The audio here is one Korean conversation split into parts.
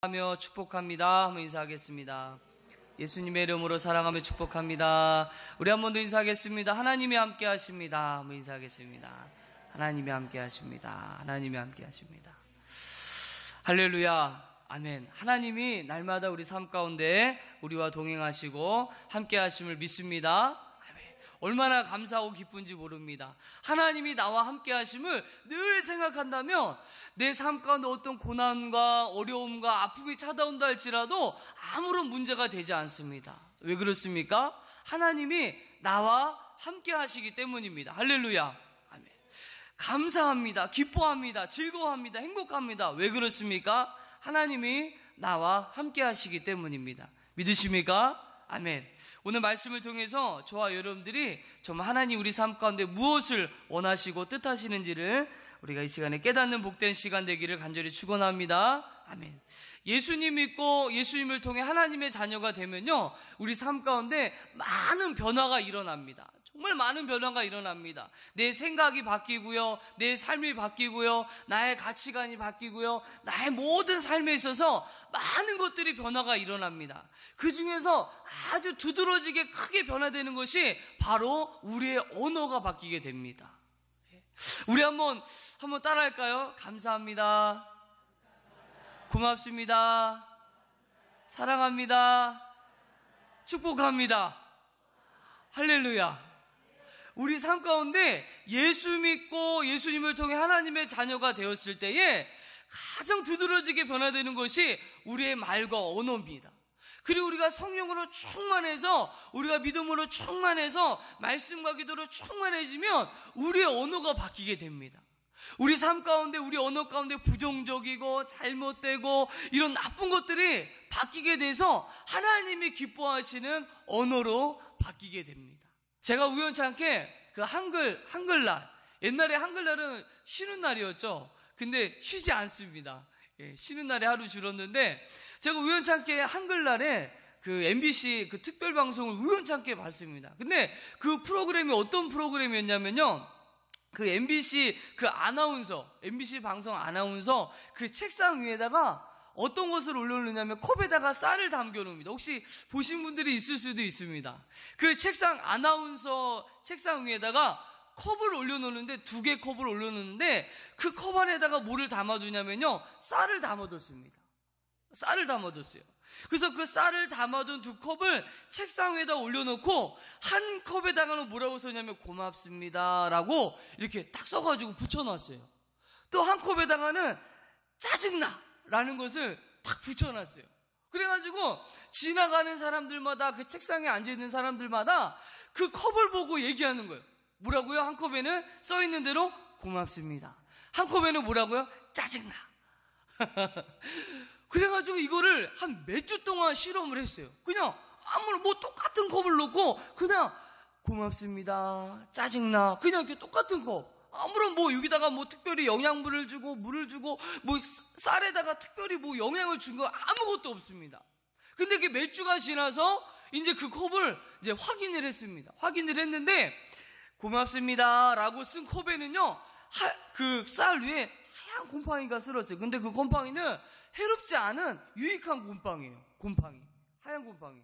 하며 축복합니다. 한번 인사하겠습니다. 예수님의 이름으로 사랑하며 축복합니다. 우리 한 번 더 인사하겠습니다. 하나님이 함께 하십니다. 한번 인사하겠습니다. 하나님이 함께 하십니다. 하나님이 함께 하십니다. 할렐루야. 아멘. 하나님이 날마다 우리 삶 가운데 우리와 동행하시고 함께 하심을 믿습니다. 얼마나 감사하고 기쁜지 모릅니다. 하나님이 나와 함께 하심을 늘 생각한다면 내 삶 가운데 어떤 고난과 어려움과 아픔이 찾아온다 할지라도 아무런 문제가 되지 않습니다. 왜 그렇습니까? 하나님이 나와 함께 하시기 때문입니다. 할렐루야. 아멘. 감사합니다. 기뻐합니다. 즐거워합니다. 행복합니다. 왜 그렇습니까? 하나님이 나와 함께 하시기 때문입니다. 믿으십니까? 아멘. 오늘 말씀을 통해서 저와 여러분들이 정말 하나님 우리 삶 가운데 무엇을 원하시고 뜻하시는지를 우리가 이 시간에 깨닫는 복된 시간 되기를 간절히 축원합니다. 아멘. 예수님 믿고 예수님을 통해 하나님의 자녀가 되면요, 우리 삶 가운데 많은 변화가 일어납니다. 정말 많은 변화가 일어납니다. 내 생각이 바뀌고요, 내 삶이 바뀌고요, 나의 가치관이 바뀌고요, 나의 모든 삶에 있어서 많은 것들이 변화가 일어납니다. 그 중에서 아주 두드러지게 크게 변화되는 것이 바로 우리의 언어가 바뀌게 됩니다. 우리 한번 따라할까요? 감사합니다. 고맙습니다. 사랑합니다. 축복합니다. 할렐루야. 우리 삶 가운데 예수 믿고 예수님을 통해 하나님의 자녀가 되었을 때에 가장 두드러지게 변화되는 것이 우리의 말과 언어입니다. 그리고 우리가 성령으로 충만해서, 우리가 믿음으로 충만해서 말씀과 기도로 충만해지면 우리의 언어가 바뀌게 됩니다. 우리 삶 가운데, 우리 언어 가운데 부정적이고 잘못되고 이런 나쁜 것들이 바뀌게 돼서 하나님이 기뻐하시는 언어로 바뀌게 됩니다. 제가 우연찮게 그 한글날, 옛날에 한글날은 쉬는 날이었죠. 근데 쉬지 않습니다. 쉬는 날에 하루 줄었는데, 제가 우연찮게 한글날에 그 MBC 그 특별방송을 우연찮게 봤습니다. 근데 그 프로그램이 어떤 프로그램이었냐면요, 그 MBC 그 아나운서, MBC 방송 아나운서 그 책상 위에다가 어떤 것을 올려놓냐면 컵에다가 쌀을 담겨놓습니다. 혹시 보신 분들이 있을 수도 있습니다. 그 아나운서 책상 위에다가 컵을 올려놓는데, 2개 컵을 올려놓는데 그 컵 안에다가 뭐를 담아두냐면요, 쌀을 담아뒀습니다. 쌀을 담아뒀어요. 그래서 그 쌀을 담아둔 2컵을 책상 위에다 올려놓고 한 컵에다가는 뭐라고 써냐면 고맙습니다 라고 이렇게 딱 써가지고 붙여놨어요. 또 한 컵에다가는 짜증나 라는 것을 딱 붙여놨어요. 그래가지고 지나가는 사람들마다, 그 책상에 앉아있는 사람들마다 그 컵을 보고 얘기하는 거예요. 뭐라고요? 한 컵에는 써있는 대로 고맙습니다. 한 컵에는 뭐라고요? 짜증나. 그래가지고 이거를 한 몇 주 동안 실험을 했어요. 그냥 아무런 똑같은 컵을 놓고 그냥 고맙습니다, 짜증나, 그냥 이렇게 똑같은 컵. 아무런 여기다가 특별히 영양분을 주고 물을 주고 쌀에다가 특별히 영향을 준 거 아무것도 없습니다. 근데 이게 몇 주가 지나서 이제 그 컵을 이제 확인을 했습니다. 확인을 했는데 고맙습니다 라고 쓴 컵에는요, 그 쌀 위에 하얀 곰팡이가 쓸었어요. 근데 그 곰팡이는 해롭지 않은 유익한 곰팡이에요. 곰팡이, 하얀 곰팡이.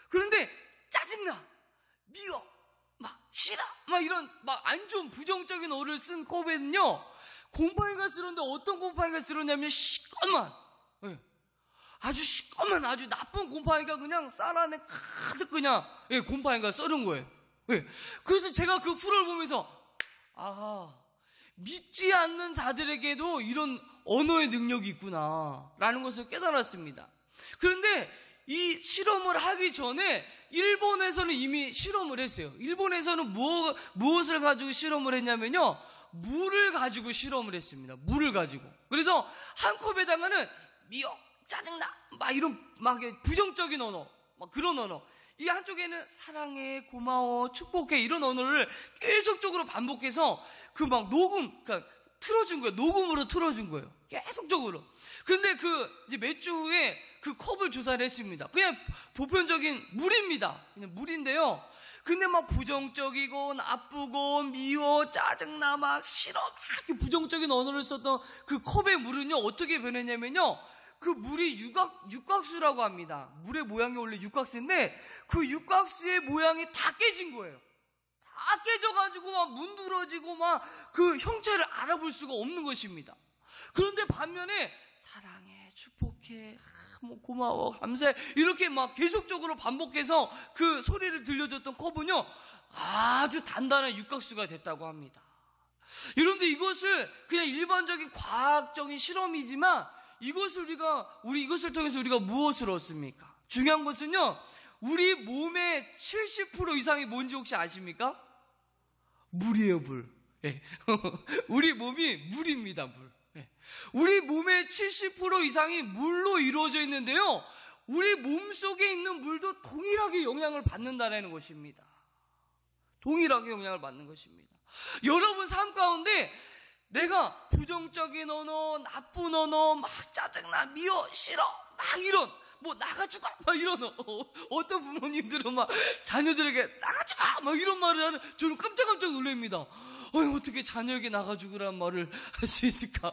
그런데 짜증나, 미워, 싫어, 이런 안 좋은 부정적인 어를 쓴 컵에는요, 곰팡이가 쓸었는데 어떤 곰팡이가 쓸었냐면 시꺼먼, 아주 시꺼먼 아주 나쁜 곰팡이가 그냥 쌀 안에 가득 그냥 곰팡이가 썰은 거예요. 그래서 제가 그 프로를 보면서 믿지 않는 자들에게도 이런 언어의 능력이 있구나 라는 것을 깨달았습니다. 그런데 이 실험을 하기 전에 일본에서는 이미 실험을 했어요. 일본에서는 무엇을 가지고 실험을 했냐면요, 물을 가지고 실험을 했습니다. 물을 가지고. 그래서 한 컵에다가는 미워, 짜증나, 이런 부정적인 언어, 그런 언어. 이 한쪽에는 사랑해, 고마워, 축복해, 이런 언어를 계속적으로 반복해서 그러니까 틀어준 거예요. 녹음으로 틀어준 거예요. 계속적으로. 근데 이제 몇 주 후에 그 컵을 조사를 했습니다. 그냥 보편적인 물입니다. 그냥 물인데요. 근데 부정적이고, 나쁘고, 미워, 짜증나, 싫어, 이렇게 부정적인 언어를 썼던 그 컵의 물은요, 어떻게 변했냐면요, 그 물이 육각수라고 합니다. 물의 모양이 원래 육각수인데 그 육각수의 모양이 다 깨진 거예요. 다 깨져가지고 막 문드러지고 막 그 형체를 알아볼 수가 없는 것입니다. 그런데 반면에 사랑해, 축복해, 뭐 고마워, 감사해 이렇게 막 계속적으로 반복해서 그 소리를 들려줬던 컵은요 아주 단단한 육각수가 됐다고 합니다. 여러분들 이것을 그냥 일반적인 과학적인 실험이지만 이것을 통해서 우리가 무엇을 얻습니까? 중요한 것은요 우리 몸의 70% 이상이 뭔지 혹시 아십니까? 물이에요, 물. 예. 우리 몸이 물입니다, 물. 예. 우리 몸의 70% 이상이 물로 이루어져 있는데요. 우리 몸 속에 있는 물도 동일하게 영향을 받는다는 것입니다. 동일하게 영향을 받는 것입니다. 여러분 삶 가운데 내가 부정적인 언어, 나쁜 언어, 막 짜증나, 미워, 싫어, 막 이런 뭐 나가 죽어 막 이런 어떤 부모님들은 막 자녀들에게 나가 죽어 막 이런 말을 하는 저는 깜짝 놀랍니다. 어떻게 자녀에게 나가 죽으라는 말을 할 수 있을까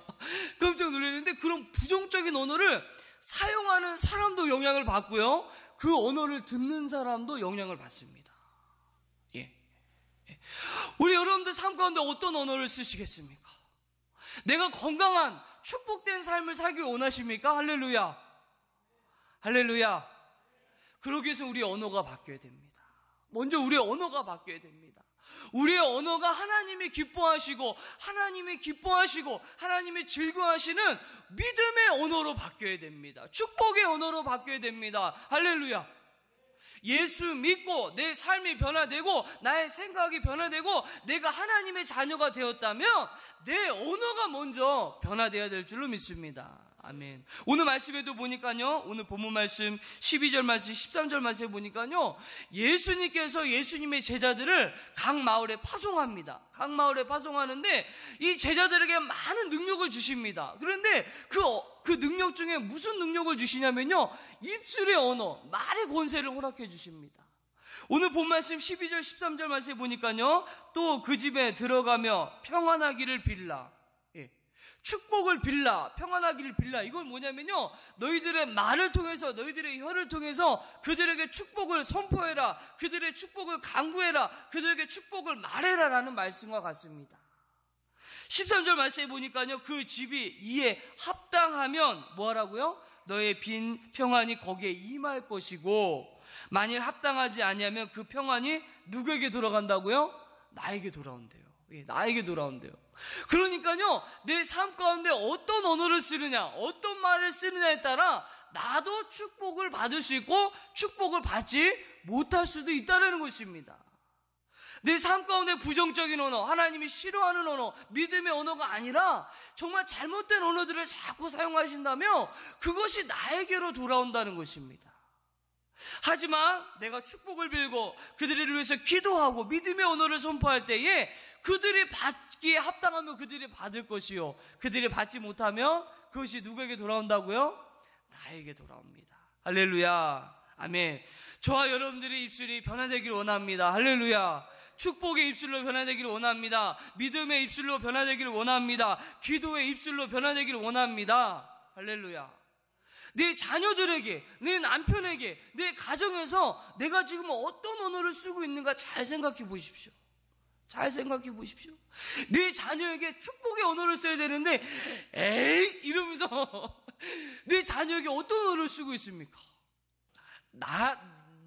깜짝 놀랐는데 그런 부정적인 언어를 사용하는 사람도 영향을 받고요 그 언어를 듣는 사람도 영향을 받습니다. 예. 우리 여러분들 삶 가운데 어떤 언어를 쓰시겠습니까? 내가 건강한 축복된 삶을 살기 원하십니까? 할렐루야. 할렐루야. 그러기 위해서 우리의 언어가 바뀌어야 됩니다. 먼저 우리의 언어가 바뀌어야 됩니다. 우리의 언어가 하나님이 기뻐하시고 하나님이 즐거워하시는 믿음의 언어로 바뀌어야 됩니다. 축복의 언어로 바뀌어야 됩니다. 할렐루야. 예수 믿고 내 삶이 변화되고 나의 생각이 변화되고 내가 하나님의 자녀가 되었다면 내 언어가 먼저 변화되어야 될 줄로 믿습니다. 아멘. 오늘 말씀에도 보니까요 오늘 본문 말씀 12절 말씀 13절 말씀에 보니까요 예수님께서 예수님의 제자들을 각 마을에 파송합니다. 각 마을에 파송하는데 이 제자들에게 많은 능력을 주십니다. 그런데 그 능력 중에 무슨 능력을 주시냐면요 입술의 언어, 말의 권세를 허락해 주십니다. 오늘 본 말씀 12절 13절 말씀에 보니까요 또 그 집에 들어가며 평안하기를 빌라, 축복을 빌라, 평안하기를 빌라. 이건 뭐냐면요 너희들의 말을 통해서 너희들의 혀를 통해서 그들에게 축복을 선포해라, 그들의 축복을 강구해라, 그들에게 축복을 말해라 라는 말씀과 같습니다. 13절 말씀에 보니까요 그 집이 이에 합당하면 뭐하라고요? 너의 빈 평안이 거기에 임할 것이고 만일 합당하지 아니하면 그 평안이 누구에게 돌아간다고요? 나에게 돌아온대요. 나에게 돌아온대요. 그러니까요 내 삶 가운데 어떤 언어를 쓰느냐, 어떤 말을 쓰느냐에 따라 나도 축복을 받을 수 있고 축복을 받지 못할 수도 있다는 것입니다. 내 삶 가운데 부정적인 언어, 하나님이 싫어하는 언어, 믿음의 언어가 아니라 정말 잘못된 언어들을 자꾸 사용하신다면 그것이 나에게로 돌아온다는 것입니다. 하지만 내가 축복을 빌고 그들을 위해서 기도하고 믿음의 언어를 선포할 때에 그들이 받기에 합당하면 그들이 받을 것이요 그들이 받지 못하면 그것이 누구에게 돌아온다고요? 나에게 돌아옵니다. 할렐루야. 아멘. 저와 여러분들의 입술이 변화되기를 원합니다. 할렐루야. 축복의 입술로 변화되기를 원합니다. 믿음의 입술로 변화되기를 원합니다. 기도의 입술로 변화되기를 원합니다. 할렐루야. 내 자녀들에게, 내 남편에게, 내 가정에서 내가 지금 어떤 언어를 쓰고 있는가 잘 생각해 보십시오. 잘 생각해 보십시오. 내 자녀에게 축복의 언어를 써야 되는데 에이 이러면서 내 자녀에게 어떤 언어를 쓰고 있습니까?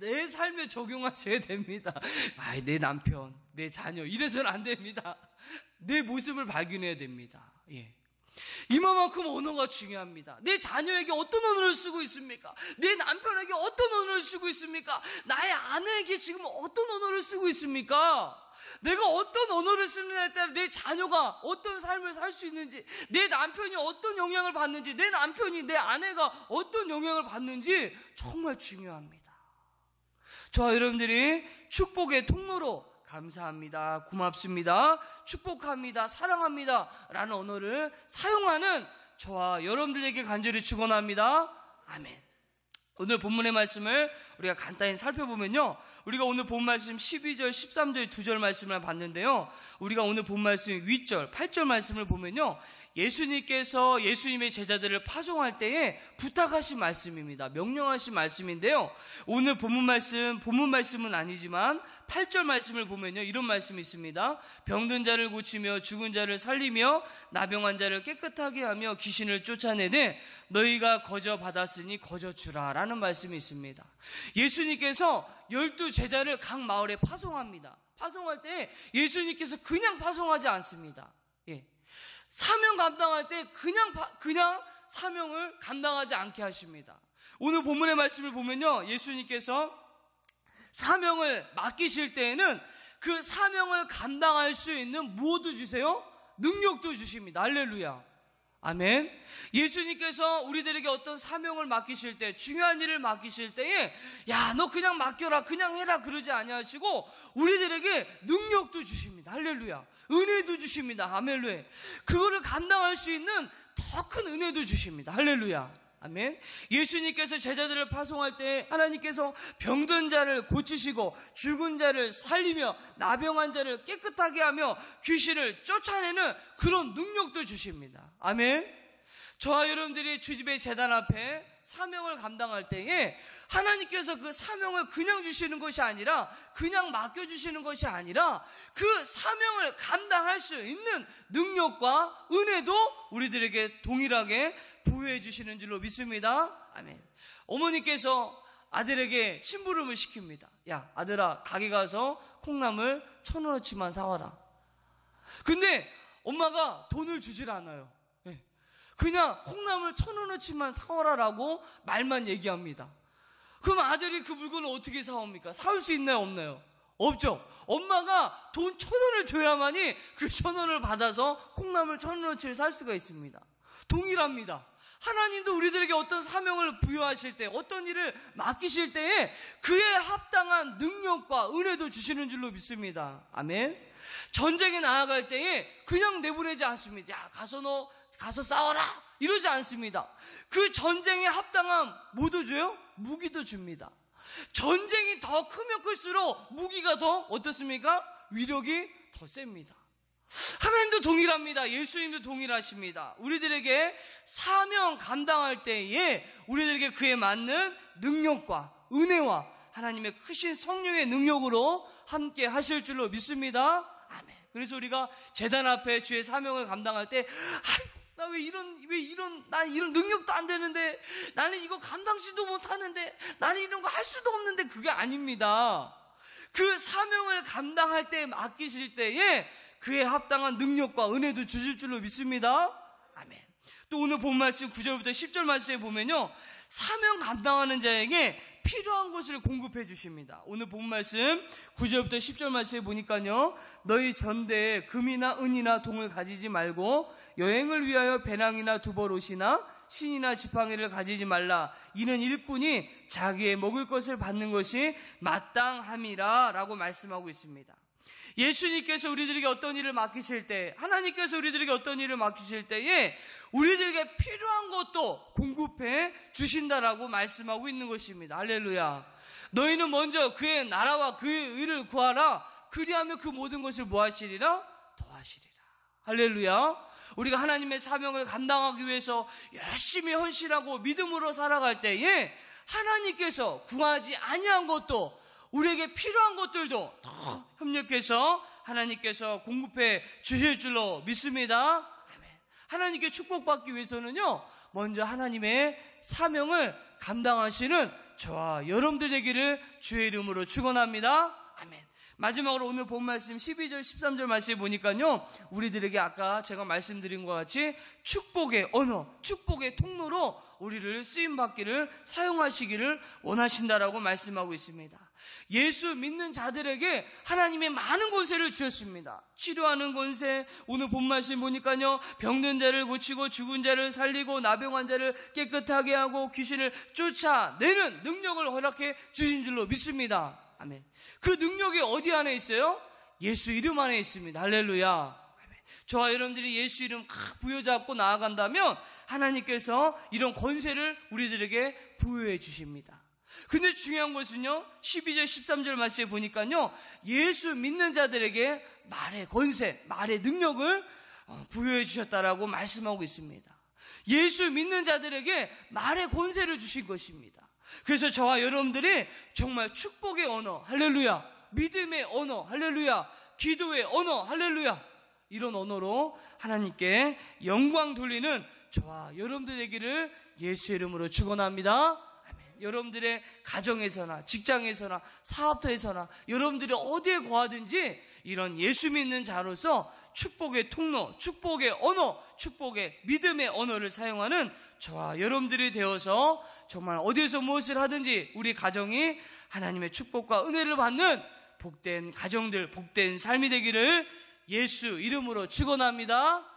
내 삶에 적용하셔야 됩니다. 내 남편, 내 자녀 이래서는 안 됩니다. 내 모습을 발견해야 됩니다. 예. 이만큼 언어가 중요합니다. 내 자녀에게 어떤 언어를 쓰고 있습니까? 내 남편에게 어떤 언어를 쓰고 있습니까? 나의 아내에게 지금 어떤 언어를 쓰고 있습니까? 내가 어떤 언어를 쓰느냐에 따라 내 자녀가 어떤 삶을 살 수 있는지, 내 남편이 어떤 영향을 받는지, 내 남편이 내 아내가 어떤 영향을 받는지 정말 중요합니다. 저와 여러분들이 축복의 통로로 감사합니다, 고맙습니다, 축복합니다, 사랑합니다 라는 언어를 사용하는 저와 여러분들에게 간절히 축원합니다. 아멘. 오늘 본문의 말씀을 우리가 간단히 살펴보면요, 우리가 오늘 본 말씀 12절 13절 2절 말씀을 봤는데요, 우리가 오늘 본 말씀 윗절 8절 말씀을 보면요, 예수님께서 예수님의 제자들을 파송할 때에 부탁하신 말씀입니다. 명령하신 말씀인데요. 오늘 본문 말씀은 아니지만 8절 말씀을 보면요, 이런 말씀이 있습니다. 병든 자를 고치며 죽은 자를 살리며 나병한 자를 깨끗하게 하며 귀신을 쫓아내되 너희가 거저 받았으니 거저 주라 라는 말씀이 있습니다. 예수님께서 12 제자를 각 마을에 파송합니다. 파송할 때 예수님께서 그냥 파송하지 않습니다. 사명 감당할 때 그냥 사명을 감당하지 않게 하십니다. 오늘 본문의 말씀을 보면요, 예수님께서 사명을 맡기실 때에는 그 사명을 감당할 수 있는 무엇도 주세요? 능력도 주십니다. 할렐루야. 아멘. 예수님께서 우리들에게 어떤 사명을 맡기실 때, 중요한 일을 맡기실 때에 야, 너 그냥 맡겨라, 그냥 해라 그러지 아니하시고 우리들에게 능력도 주십니다. 할렐루야. 은혜도 주십니다. 아멘. 그거를 감당할 수 있는 더 큰 은혜도 주십니다. 할렐루야. 아멘. 예수님께서 제자들을 파송할 때 하나님께서 병든 자를 고치시고 죽은 자를 살리며 나병한 자를 깨끗하게 하며 귀신을 쫓아내는 그런 능력도 주십니다. 아멘. 저와 여러분들이 주집의 제단 앞에 사명을 감당할 때에 하나님께서 그 사명을 그냥 주시는 것이 아니라, 그냥 맡겨주시는 것이 아니라 그 사명을 감당할 수 있는 능력과 은혜도 우리들에게 동일하게 부여해 주시는 줄로 믿습니다. 아멘. 어머니께서 아들에게 심부름을 시킵니다. 야, 아들아, 가게 가서 콩나물 1,000원어치만 사와라. 근데 엄마가 돈을 주질 않아요. 그냥 콩나물 1,000원어치만 사와라라고 말만 얘기합니다. 그럼 아들이 그 물건을 어떻게 사옵니까? 사올 수 있나요, 없나요? 없죠. 엄마가 돈 1,000원을 줘야만이 그 1,000원을 받아서 콩나물 1,000원어치를 살 수가 있습니다. 동일합니다. 하나님도 우리들에게 어떤 사명을 부여하실 때, 어떤 일을 맡기실 때에 그에 합당한 능력과 은혜도 주시는 줄로 믿습니다. 아멘. 전쟁에 나아갈 때에 그냥 내보내지 않습니다. 야, 가서 싸워라 이러지 않습니다. 그 전쟁에 합당한 뭐도 줘요? 무기도 줍니다. 전쟁이 더 크면 클수록 무기가 더 어떻습니까? 위력이 더 셉니다. 하나님도 동일합니다. 예수님도 동일하십니다. 우리들에게 사명 감당할 때에 우리들에게 그에 맞는 능력과 은혜와 하나님의 크신 성령의 능력으로 함께 하실 줄로 믿습니다. 아멘. 그래서 우리가 제단 앞에 주의 사명을 감당할 때, 아이고, 나 난 이런 능력도 안 되는데, 나는 이거 감당치도 못하는데, 나는 이런 거 할 수도 없는데, 그게 아닙니다. 그 사명을 감당할 때, 맡기실 때에 그에 합당한 능력과 은혜도 주실 줄로 믿습니다. 아멘. 또 오늘 본 말씀 9절부터 10절 말씀에 보면요, 사명 감당하는 자에게 필요한 것을 공급해 주십니다. 오늘 본 말씀 9절부터 10절 말씀에 보니까요, 너희 전대에 금이나 은이나 동을 가지지 말고 여행을 위하여 배낭이나 두벌옷이나 신이나 지팡이를 가지지 말라. 이는 일꾼이 자기의 먹을 것을 받는 것이 마땅함이라 라고 말씀하고 있습니다. 예수님께서 우리들에게 어떤 일을 맡기실 때, 하나님께서 우리들에게 어떤 일을 맡기실 때에 우리들에게 필요한 것도 공급해 주신다라고 말씀하고 있는 것입니다. 할렐루야. 너희는 먼저 그의 나라와 그의 의를 구하라. 그리하면 그 모든 것을 뭐 하시리라? 더하시리라. 할렐루야. 우리가 하나님의 사명을 감당하기 위해서 열심히 헌신하고 믿음으로 살아갈 때에 하나님께서 구하지 아니한 것도, 우리에게 필요한 것들도 더 협력해서 하나님께서 공급해 주실 줄로 믿습니다. 아멘. 하나님께 축복받기 위해서는요, 먼저 하나님의 사명을 감당하시는 저와 여러분들 되기를 주의 이름으로 축원합니다. 아멘. 마지막으로 오늘 본 말씀 12절 13절 말씀에 보니까요, 우리들에게 아까 제가 말씀드린 것 같이 축복의 언어, 축복의 통로로 우리를 쓰임받기를, 사용하시기를 원하신다라고 말씀하고 있습니다. 예수 믿는 자들에게 하나님의 많은 권세를 주셨습니다. 치료하는 권세, 오늘 본 말씀 보니까요, 병든 자를 고치고 죽은 자를 살리고 나병한 자를 깨끗하게 하고 귀신을 쫓아내는 능력을 허락해 주신 줄로 믿습니다. 아멘. 그 능력이 어디 안에 있어요? 예수 이름 안에 있습니다. 할렐루야. 아멘. 저와 여러분들이 예수 이름 부여잡고 나아간다면 하나님께서 이런 권세를 우리들에게 부여해 주십니다. 근데 중요한 것은요, 12절 13절 말씀에 보니까요, 예수 믿는 자들에게 말의 권세, 말의 능력을 부여해 주셨다라고 말씀하고 있습니다. 예수 믿는 자들에게 말의 권세를 주신 것입니다. 그래서 저와 여러분들이 정말 축복의 언어, 할렐루야, 믿음의 언어, 할렐루야, 기도의 언어, 할렐루야, 이런 언어로 하나님께 영광 돌리는 저와 여러분들 되기를 예수의 이름으로 축원합니다. 아멘. 여러분들의 가정에서나 직장에서나 사업터에서나 여러분들이 어디에 거하든지 이런 예수 믿는 자로서 축복의 통로, 축복의 언어, 축복의 믿음의 언어를 사용하는 저와 여러분들이 되어서 정말 어디에서 무엇을 하든지 우리 가정이 하나님의 축복과 은혜를 받는 복된 가정들, 복된 삶이 되기를 예수 이름으로 축원합니다.